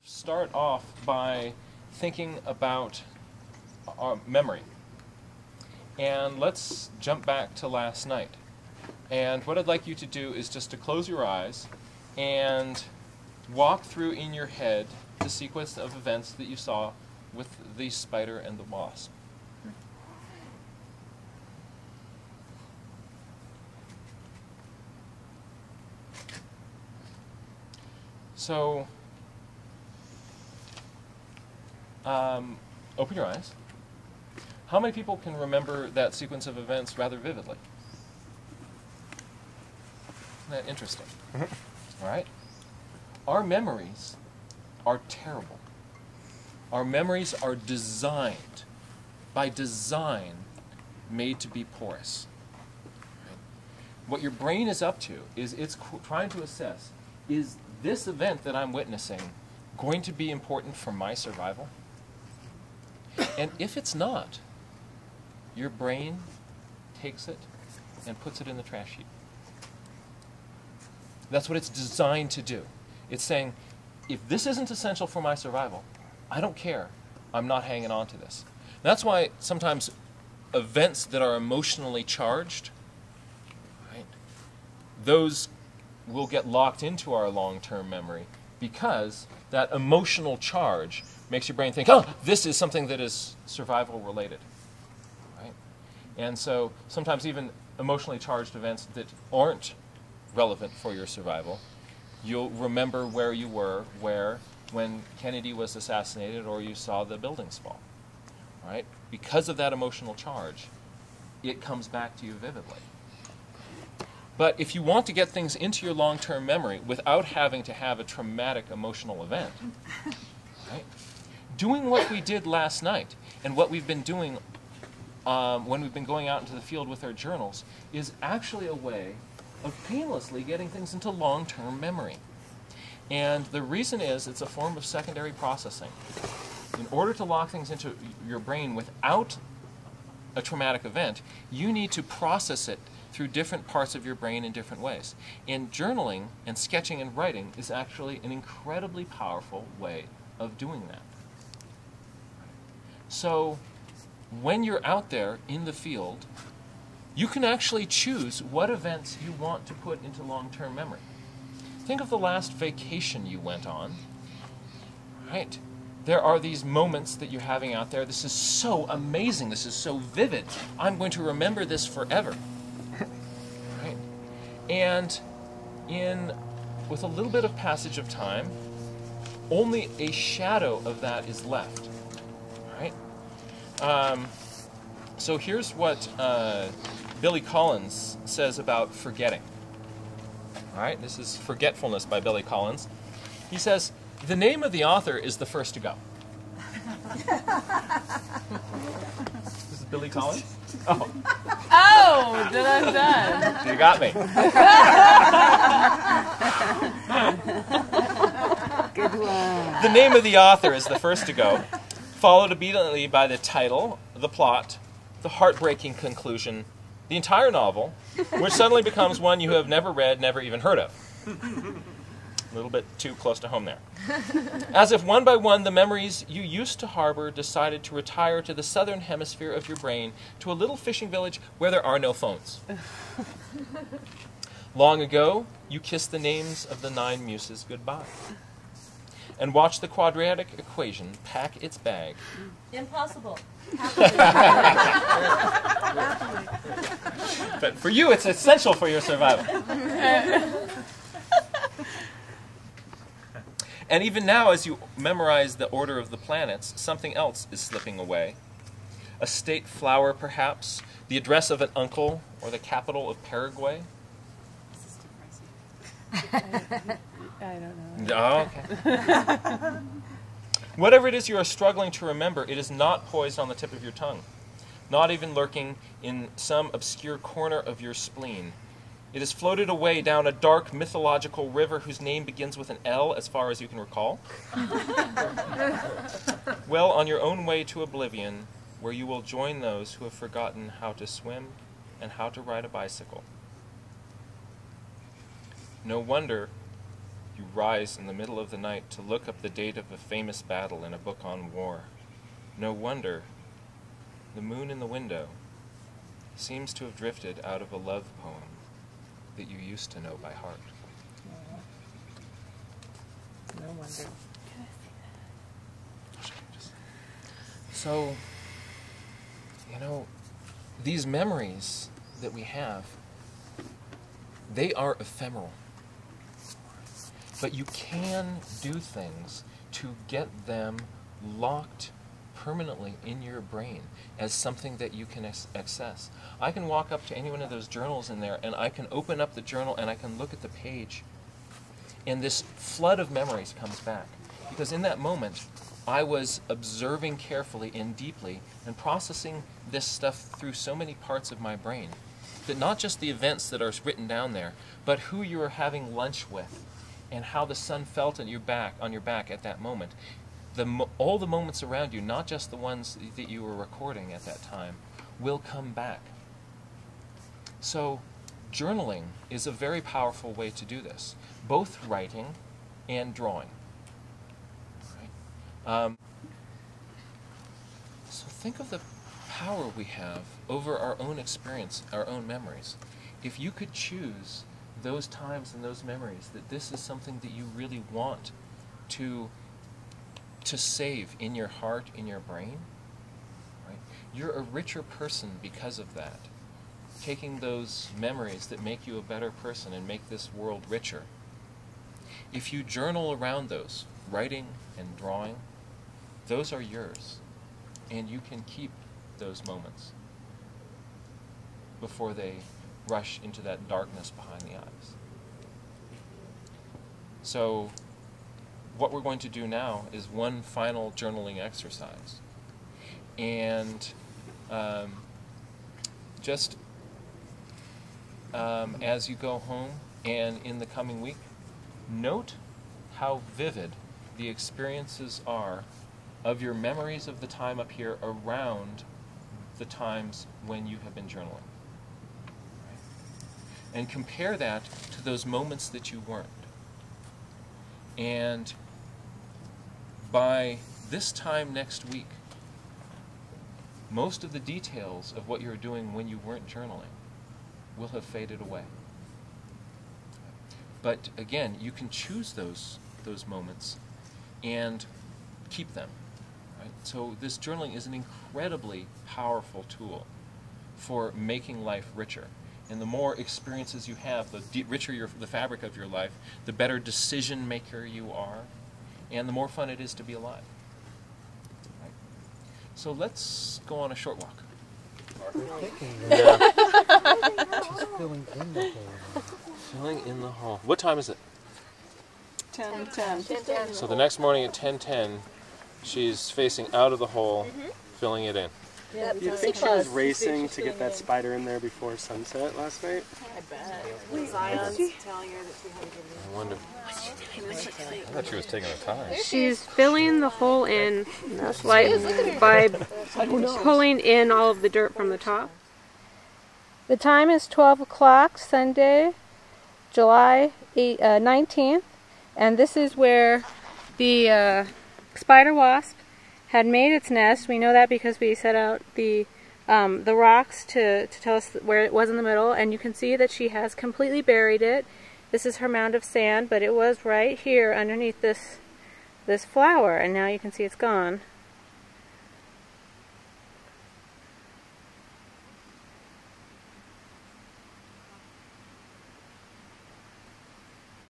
start off by thinking about our memory. And let's jump back to last night. And what I'd like you to do is just to close your eyes and walk through in your head the sequence of events that you saw with the spider and the wasp. So, open your eyes. How many people can remember that sequence of events rather vividly? Isn't that interesting? All right? Our memories are terrible. Our memories are designed, by design, made to be porous. Right? What your brain is up to is it's trying to assess, is this event that I'm witnessing going to be important for my survival? And if it's not, your brain takes it and puts it in the trash heap. That's what it's designed to do. It's saying, if this isn't essential for my survival, I don't care. I'm not hanging on to this. That's why sometimes events that are emotionally charged, right, those will get locked into our long-term memory because that emotional charge makes your brain think, oh, this is something that is survival related. Right? And so sometimes even emotionally charged events that aren't relevant for your survival, you'll remember where you were, when Kennedy was assassinated or you saw the buildings fall. Right? Because of that emotional charge, it comes back to you vividly. But if you want to get things into your long-term memory without having to have a traumatic emotional event, right, doing what we did last night and what we've been doing when we've been going out into the field with our journals is actually a way of painlessly getting things into long-term memory. And the reason is it's a form of secondary processing. In order to lock things into your brain without a traumatic event, you need to process it through different parts of your brain in different ways. And journaling and sketching and writing is actually an incredibly powerful way of doing that. So when you're out there in the field, you can actually choose what events you want to put into long-term memory. Think of the last vacation you went on, right? There are these moments that you're having out there. This is so amazing. This is so vivid. I'm going to remember this forever. Right? And with a little bit of passage of time, only a shadow of that is left. Right? So here's what Billy Collins says about forgetting. All right, this is Forgetfulness by Billy Collins. He says, the name of the author is the first to go. This is Billy Collins? Oh. Oh, then I'm done. You got me. Good one. The name of the author is the first to go, followed immediately by the title, the plot, the heartbreaking conclusion, the entire novel, which suddenly becomes one you have never read, never even heard of. A little bit too close to home there. As if one by one the memories you used to harbor decided to retire to the southern hemisphere of your brain to a little fishing village where there are no phones. Long ago, you kissed the names of the 9 muses goodbye and watched the quadratic equation pack its bag. Impossible. But for you, it's essential for your survival. And even now, as you memorize the order of the planets, something else is slipping away. A state flower, perhaps, the address of an uncle, or the capital of Paraguay. This is too pricey. I don't know. Oh, okay. Whatever it is you are struggling to remember, it is not poised on the tip of your tongue, not even lurking in some obscure corner of your spleen. It has floated away down a dark mythological river whose name begins with an L as far as you can recall. Well on your own way to oblivion, where you will join those who have forgotten how to swim and how to ride a bicycle. No wonder You rise in the middle of the night to look up the date of a famous battle in a book on war. No wonder the moon in the window seems to have drifted out of a love poem that you used to know by heart. No wonder. So, you know, these memories that we have, they are ephemeral. But you can do things to get them locked permanently in your brain as something that you can access. I can walk up to any one of those journals in there and I can open up the journal and I can look at the page, and this flood of memories comes back. Because in that moment, I was observing carefully and deeply and processing this stuff through so many parts of my brain that not just the events that are written down there, but who you were having lunch with and how the sun felt on your back at that moment. All the moments around you, not just the ones that you were recording at that time, will come back. So journaling is a very powerful way to do this, both writing and drawing. So think of the power we have over our own experience, our own memories. If you could choose those times and those memories that this is something that you really want to save in your heart, in your brain, right? You're a richer person because of that. Taking those memories that make you a better person and make this world richer. If you journal around those, writing and drawing, those are yours, and you can keep those moments before they rush into that darkness behind the eyes. So what we're going to do now is one final journaling exercise. And as you go home and in the coming week, note how vivid the experiences are of your memories of the time up here around the times when you have been journaling. And compare that to those moments that you weren't. And by this time next week, most of the details of what you were doing when you weren't journaling will have faded away. But again, you can choose those moments and keep them. Right? So this journaling is an incredibly powerful tool for making life richer. And the more experiences you have, the richer the fabric of your life, the better decision maker you are, and the more fun it is to be alive. Right? So let's go on a short walk. Yeah. Just filling in the hole. Filling in the hole. What time is it? 10:10. So the next morning at 10:10, she's facing out of the hole, filling it in. Yeah, Do you think she was racing to get that spider in there before sunset last night? I bet. Zion's telling her that she had to get it in. I wonder. I thought she was taking her time. She's filling the hole in by pulling in all of the dirt from the top. The time is 12 o'clock, Sunday, July 19th, and this is where the spider wasp had made its nest. We know that because we set out the rocks to tell us where it was in the middle, and you can see that she has completely buried it. This is her mound of sand, but it was right here underneath this flower, and now you can see it's gone.